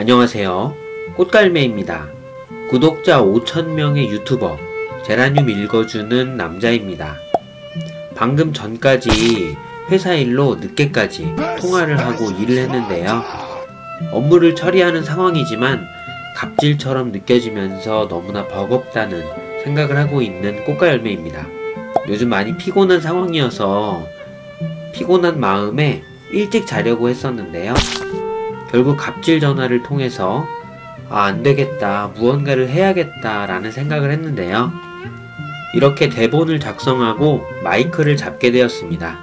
안녕하세요. 꽃갈매입니다. 구독자 5,000명의 유튜버 제라늄 읽어주는 남자입니다. 방금 전까지 회사 일로 늦게까지 통화를 하고 일을 했는데요. 업무를 처리하는 상황이지만 갑질처럼 느껴지면서 너무나 버겁다는 생각을 하고 있는 꽃갈매입니다. 요즘 많이 피곤한 상황이어서 피곤한 마음에 일찍 자려고 했었는데요. 결국 갑질 전화를 통해서 안되겠다, 무언가를 해야겠다 라는 생각을 했는데요. 이렇게 대본을 작성하고 마이크를 잡게 되었습니다.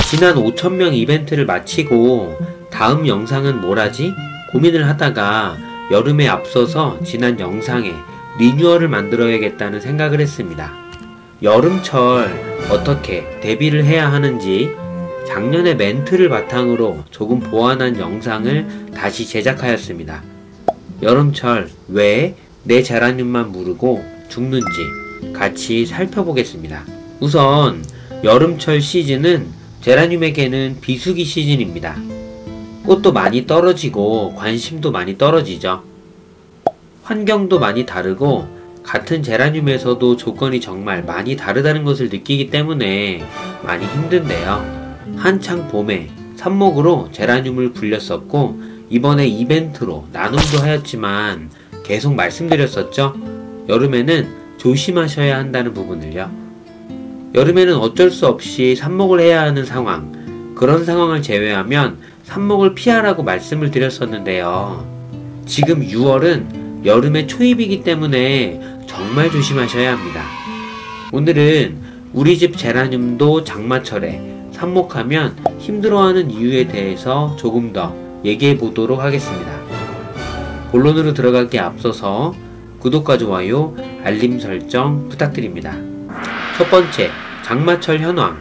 지난 5,000명 이벤트를 마치고 다음 영상은 뭘 하지? 고민을 하다가 여름에 앞서서 지난 영상에 리뉴얼을 만들어야겠다는 생각을 했습니다. 여름철 어떻게 데뷔를 해야 하는지 작년의 멘트를 바탕으로 조금 보완한 영상을 다시 제작하였습니다. 여름철 왜 내 제라늄만 무르고 죽는지 같이 살펴보겠습니다. 우선 여름철 시즌은 제라늄에게는 비수기 시즌입니다. 꽃도 많이 떨어지고 관심도 많이 떨어지죠. 환경도 많이 다르고 같은 제라늄에서도 조건이 정말 많이 다르다는 것을 느끼기 때문에 많이 힘든데요. 한창 봄에 삽목으로 제라늄을 굴렸었고 이번에 이벤트로 나눔도 하였지만 계속 말씀드렸었죠. 여름에는 조심하셔야 한다는 부분을요. 여름에는 어쩔 수 없이 삽목을 해야 하는 상황, 그런 상황을 제외하면 삽목을 피하라고 말씀을 드렸었는데요. 지금 6월은 여름의 초입이기 때문에 정말 조심하셔야 합니다. 오늘은 우리 집 제라늄도 장마철에 삽목하면 힘들어하는 이유에 대해서 조금 더 얘기해 보도록 하겠습니다. 본론으로 들어가기에 앞서서 구독과 좋아요, 알림 설정 부탁드립니다. 첫 번째, 장마철 현황.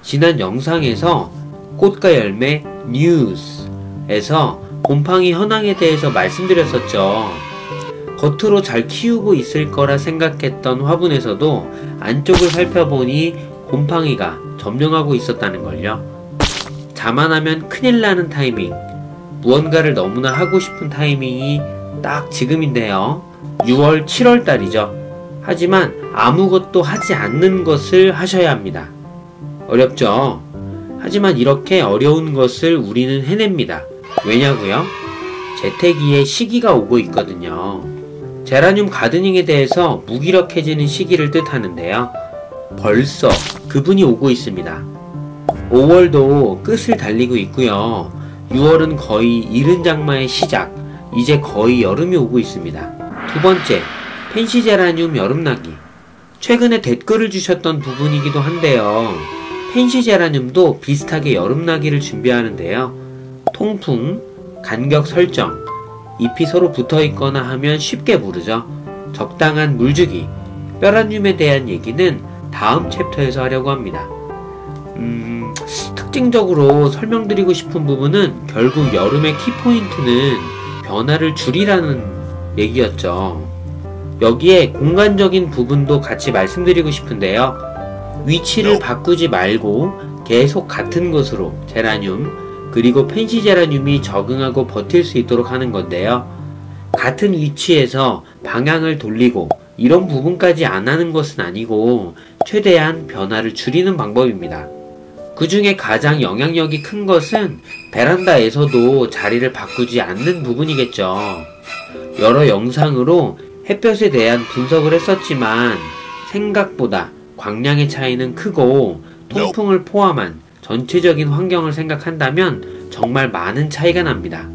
지난 영상에서 꽃과 열매 뉴스에서 곰팡이 현황에 대해서 말씀드렸었죠. 겉으로 잘 키우고 있을 거라 생각했던 화분에서도 안쪽을 살펴보니 곰팡이가 점령하고 있었다는 걸요. 자만하면 큰일 나는 타이밍, 무언가를 너무나 하고 싶은 타이밍이 딱 지금인데요. 6월, 7월 달이죠. 하지만 아무것도 하지 않는 것을 하셔야 합니다. 어렵죠? 하지만 이렇게 어려운 것을 우리는 해냅니다. 왜냐고요? 재태기의 시기가 오고 있거든요. 제라늄 가드닝에 대해서 무기력해지는 시기를 뜻하는데요. 벌써 그분이 오고 있습니다. 5월도 끝을 달리고 있고요. 6월은 거의 이른 장마의 시작, 이제 거의 여름이 오고 있습니다. 두 번째, 펜시 제라늄 여름나기. 최근에 댓글을 주셨던 부분이기도 한데요. 펜시 제라늄도 비슷하게 여름나기를 준비하는데요. 통풍, 간격 설정, 잎이 서로 붙어있거나 하면 쉽게 무르죠. 적당한 물주기, 뼈라늄에 대한 얘기는 다음 챕터에서 하려고 합니다. 특징적으로 설명드리고 싶은 부분은 결국 여름의 키포인트는 변화를 줄이라는 얘기였죠. 여기에 공간적인 부분도 같이 말씀드리고 싶은데요. 위치를 바꾸지 말고 계속 같은 곳으로 제라늄 그리고 펜시 제라늄이 적응하고 버틸 수 있도록 하는 건데요. 같은 위치에서 방향을 돌리고 이런 부분까지 안 하는 것은 아니고 최대한 변화를 줄이는 방법입니다. 그 중에 가장 영향력이 큰 것은 베란다에서도 자리를 바꾸지 않는 부분이겠죠. 여러 영상으로 햇볕에 대한 분석을 했었지만 생각보다 광량의 차이는 크고 통풍을 포함한 전체적인 환경을 생각한다면 정말 많은 차이가 납니다.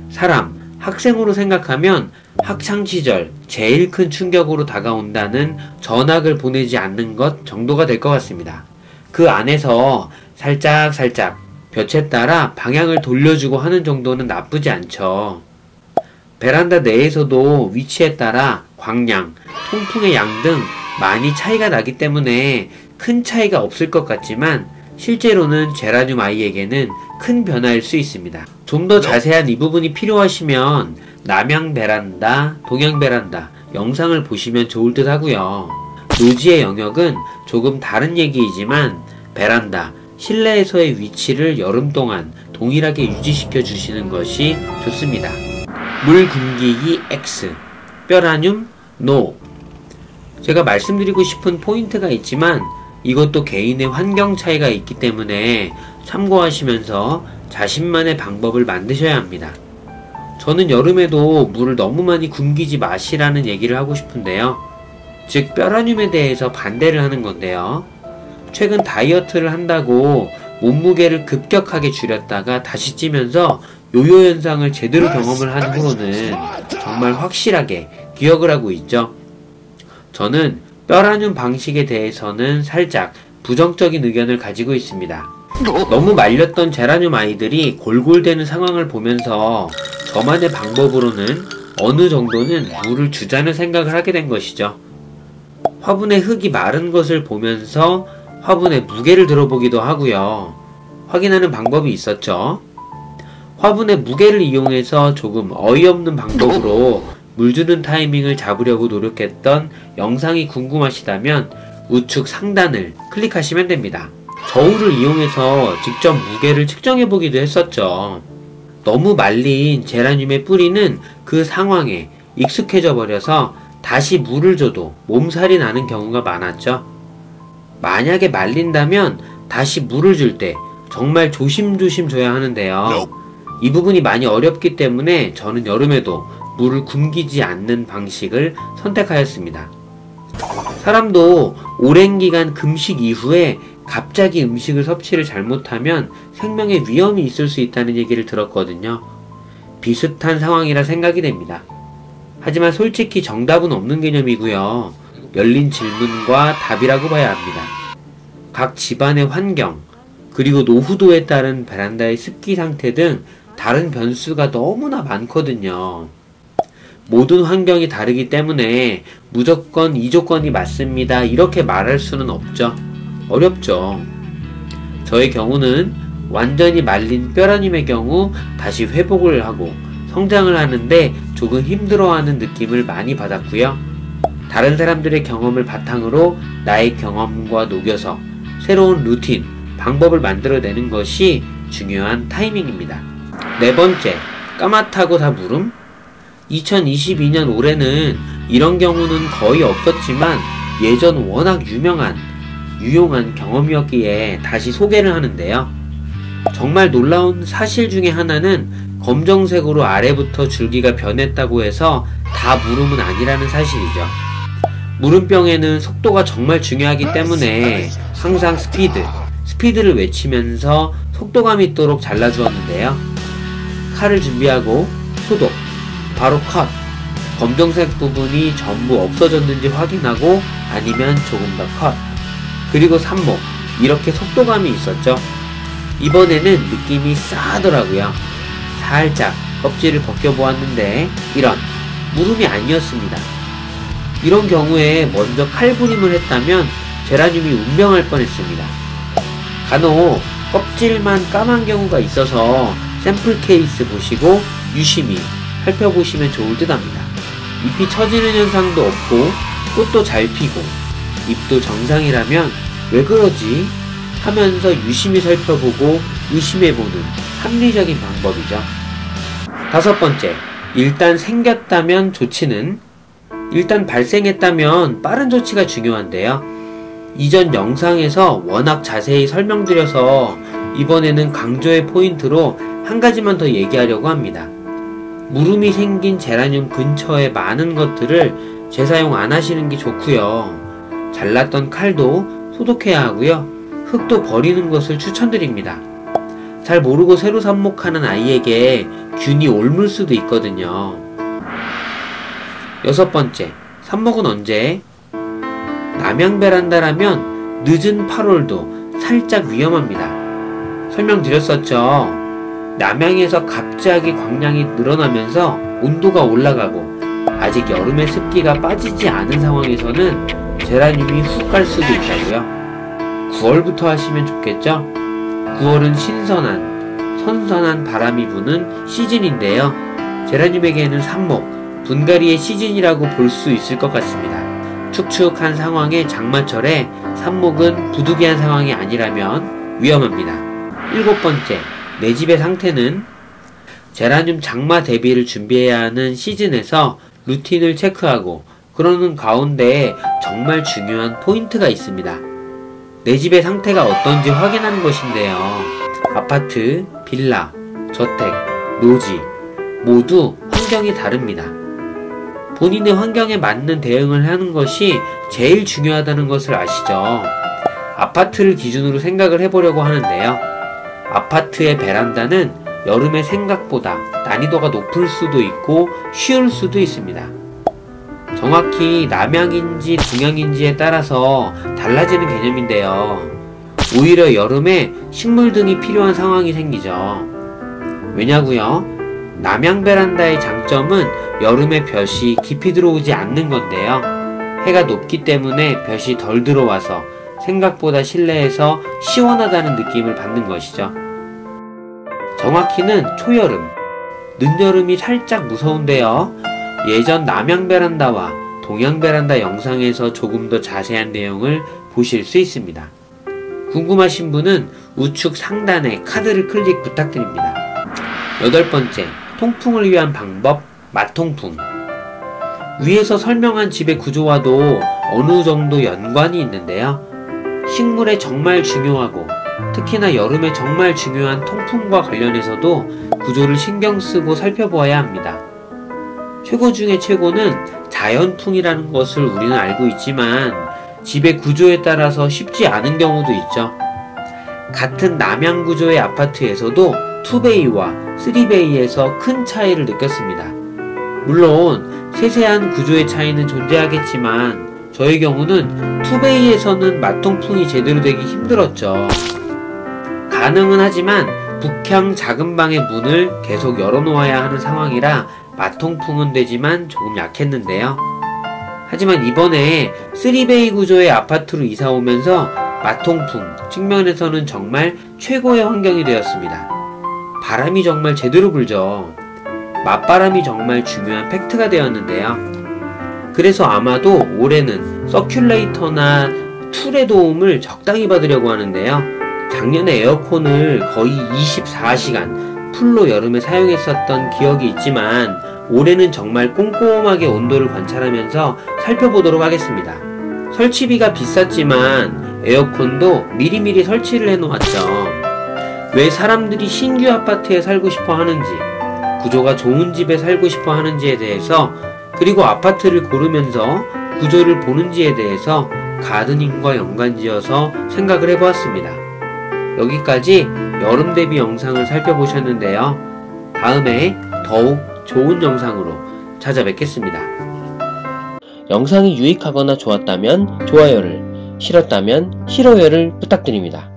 사람, 학생으로 생각하면 학창시절 제일 큰 충격으로 다가온다는 전학을 보내지 않는 것 정도가 될 것 같습니다. 그 안에서 살짝 볕에 따라 방향을 돌려주고 하는 정도는 나쁘지 않죠. 베란다 내에서도 위치에 따라 광량, 통풍의 양 등 많이 차이가 나기 때문에 큰 차이가 없을 것 같지만 실제로는 제라늄 아이에게는 큰 변화일 수 있습니다. 좀 더 자세한 이 부분이 필요하시면 남향 베란다, 동향 베란다 영상을 보시면 좋을 듯 하고요. 노지의 영역은 조금 다른 얘기이지만 베란다, 실내에서의 위치를 여름 동안 동일하게 유지시켜 주시는 것이 좋습니다. 물 금기기 X, 뼈라늄 NO. 제가 말씀드리고 싶은 포인트가 있지만 이것도 개인의 환경 차이가 있기 때문에 참고하시면서 자신만의 방법을 만드셔야 합니다. 저는 여름에도 물을 너무 많이 굶기지 마시라는 얘기를 하고 싶은데요. 즉 뼈라늄에 대해서 반대를 하는 건데요. 최근 다이어트를 한다고 몸무게를 급격하게 줄였다가 다시 찌면서 요요 현상을 제대로 경험을 한 후로는 정말 확실하게 기억을 하고 있죠. 저는 뼈라늄 방식에 대해서는 살짝 부정적인 의견을 가지고 있습니다. 너무 말렸던 제라늄 아이들이 골골대는 상황을 보면서 저만의 방법으로는 어느 정도는 물을 주자는 생각을 하게 된 것이죠. 화분의 흙이 마른 것을 보면서 화분의 무게를 들어보기도 하고요. 확인하는 방법이 있었죠. 화분의 무게를 이용해서 조금 어이없는 방법으로 물 주는 타이밍을 잡으려고 노력했던 영상이 궁금하시다면 우측 상단을 클릭하시면 됩니다. 저울을 이용해서 직접 무게를 측정해보기도 했었죠. 너무 말린 제라늄의 뿌리는 그 상황에 익숙해져 버려서 다시 물을 줘도 몸살이 나는 경우가 많았죠. 만약에 말린다면 다시 물을 줄 때 정말 조심조심 줘야 하는데요. 이 부분이 많이 어렵기 때문에 저는 여름에도 물을 굶기지 않는 방식을 선택하였습니다. 사람도 오랜 기간 금식 이후에 갑자기 음식을 섭취를 잘못하면 생명에 위험이 있을 수 있다는 얘기를 들었거든요. 비슷한 상황이라 생각이 됩니다. 하지만 솔직히 정답은 없는 개념이고요. 열린 질문과 답이라고 봐야 합니다. 각 집안의 환경, 그리고 노후도에 따른 베란다의 습기 상태 등 다른 변수가 너무나 많거든요. 모든 환경이 다르기 때문에 무조건 이 조건이 맞습니다 이렇게 말할 수는 없죠. 어렵죠. 저의 경우는 완전히 말린 뼈라늄의 경우 다시 회복을 하고 성장을 하는데 조금 힘들어하는 느낌을 많이 받았고요. 다른 사람들의 경험을 바탕으로 나의 경험과 녹여서 새로운 루틴, 방법을 만들어내는 것이 중요한 타이밍입니다. 네 번째, 까맣다고 다 물음? 2022년 올해는 이런 경우는 거의 없었지만 예전 워낙 유용한 경험이었기에 다시 소개를 하는데요. 정말 놀라운 사실 중에 하나는 검정색으로 아래부터 줄기가 변했다고 해서 다 물음은 아니라는 사실이죠. 물음병에는 속도가 정말 중요하기 때문에 항상 스피드를 외치면서 속도감 있도록 잘라주었는데요. 칼을 준비하고 소독, 바로 컷, 검정색 부분이 전부 없어졌는지 확인하고 아니면 조금 더 컷, 그리고 삽목, 이렇게 속도감이 있었죠. 이번에는 느낌이 싸하더라고요. 살짝 껍질을 벗겨보았는데 이런 물음이 아니었습니다. 이런 경우에 먼저 칼부림을 했다면 제라늄이 운명할 뻔했습니다. 간혹 껍질만 까만 경우가 있어서 샘플 케이스 보시고 유심히 살펴보시면 좋을 듯 합니다. 잎이 처지는 현상도 없고 꽃도 잘 피고 잎도 정상이라면 왜 그러지? 하면서 유심히 살펴보고 의심해보는 합리적인 방법이죠. 다섯 번째, 일단 생겼다면 조치는? 일단 발생했다면 빠른 조치가 중요한데요. 이전 영상에서 워낙 자세히 설명드려서 이번에는 강조의 포인트로 한 가지만 더 얘기하려고 합니다. 물음이 생긴 제라늄 근처에 많은 것들을 재사용 안 하시는 게 좋고요. 잘랐던 칼도 소독해야 하고요. 흙도 버리는 것을 추천드립니다. 잘 모르고 새로 삽목하는 아이에게 균이 옮을 수도 있거든요. 여섯 번째, 삽목은 언제? 남양 베란다라면 늦은 8월도 살짝 위험합니다. 설명드렸었죠. 남양에서 갑자기 광량이 늘어나면서 온도가 올라가고 아직 여름의 습기가 빠지지 않은 상황에서는 제라늄이 훅 갈 수도 있다고요. 9월부터 하시면 좋겠죠? 9월은 선선한 바람이 부는 시즌인데요. 제라늄에게는 삽목, 분갈이의 시즌이라고 볼 수 있을 것 같습니다. 축축한 상황의 장마철에 삽목은 부득이한 상황이 아니라면 위험합니다. 일곱 번째, 내 집의 상태는? 제라늄 장마 대비를 준비해야 하는 시즌에서 루틴을 체크하고 그러는 가운데 정말 중요한 포인트가 있습니다. 내 집의 상태가 어떤지 확인하는 것인데요. 아파트, 빌라, 저택, 노지 모두 환경이 다릅니다. 본인의 환경에 맞는 대응을 하는 것이 제일 중요하다는 것을 아시죠? 아파트를 기준으로 생각을 해보려고 하는데요. 아파트의 베란다는 여름에 생각보다 난이도가 높을 수도 있고 쉬울 수도 있습니다. 정확히 남향인지 동향인지에 따라서 달라지는 개념인데요. 오히려 여름에 식물 등이 필요한 상황이 생기죠. 왜냐고요? 남향 베란다의 장점은 여름에 볕이 깊이 들어오지 않는 건데요. 해가 높기 때문에 볕이 덜 들어와서 생각보다 실내에서 시원하다는 느낌을 받는 것이죠. 정확히는 초여름, 늦여름이 살짝 무서운데요. 예전 남향 베란다와 동향 베란다 영상에서 조금 더 자세한 내용을 보실 수 있습니다. 궁금하신 분은 우측 상단에 카드를 클릭 부탁드립니다. 8번째, 통풍을 위한 방법, 마통풍. 위에서 설명한 집의 구조와도 어느 정도 연관이 있는데요. 식물에 정말 중요하고 특히나 여름에 정말 중요한 통풍과 관련해서도 구조를 신경 쓰고 살펴보아야 합니다. 최고 중에 최고는 자연풍이라는 것을 우리는 알고 있지만 집의 구조에 따라서 쉽지 않은 경우도 있죠. 같은 남향 구조의 아파트에서도 2베이와 3베이에서 큰 차이를 느꼈습니다. 물론 세세한 구조의 차이는 존재하겠지만 저의 경우는 2베이에서는 마통풍이 제대로 되기 힘들었죠. 가능은 하지만 북향 작은 방의 문을 계속 열어놓아야 하는 상황이라 마통풍은 되지만 조금 약했는데요. 하지만 이번에 3베이 구조의 아파트로 이사오면서 마통풍 측면에서는 정말 최고의 환경이 되었습니다. 바람이 정말 제대로 불죠. 맞바람이 정말 중요한 팩트가 되었는데요. 그래서 아마도 올해는 서큘레이터나 툴의 도움을 적당히 받으려고 하는데요. 작년에 에어컨을 거의 24시간 풀로 여름에 사용했었던 기억이 있지만 올해는 정말 꼼꼼하게 온도를 관찰하면서 살펴보도록 하겠습니다. 설치비가 비쌌지만 에어컨도 미리미리 설치를 해놓았죠. 왜 사람들이 신규 아파트에 살고 싶어 하는지, 구조가 좋은 집에 살고 싶어 하는지에 대해서, 그리고 아파트를 고르면서 구조를 보는지에 대해서 가드닝과 연관지어서 생각을 해보았습니다. 여기까지 여름 대비 영상을 살펴보셨는데요. 다음에 더욱 좋은 영상으로 찾아뵙겠습니다. 영상이 유익하거나 좋았다면 좋아요를, 싫었다면 싫어요를 부탁드립니다.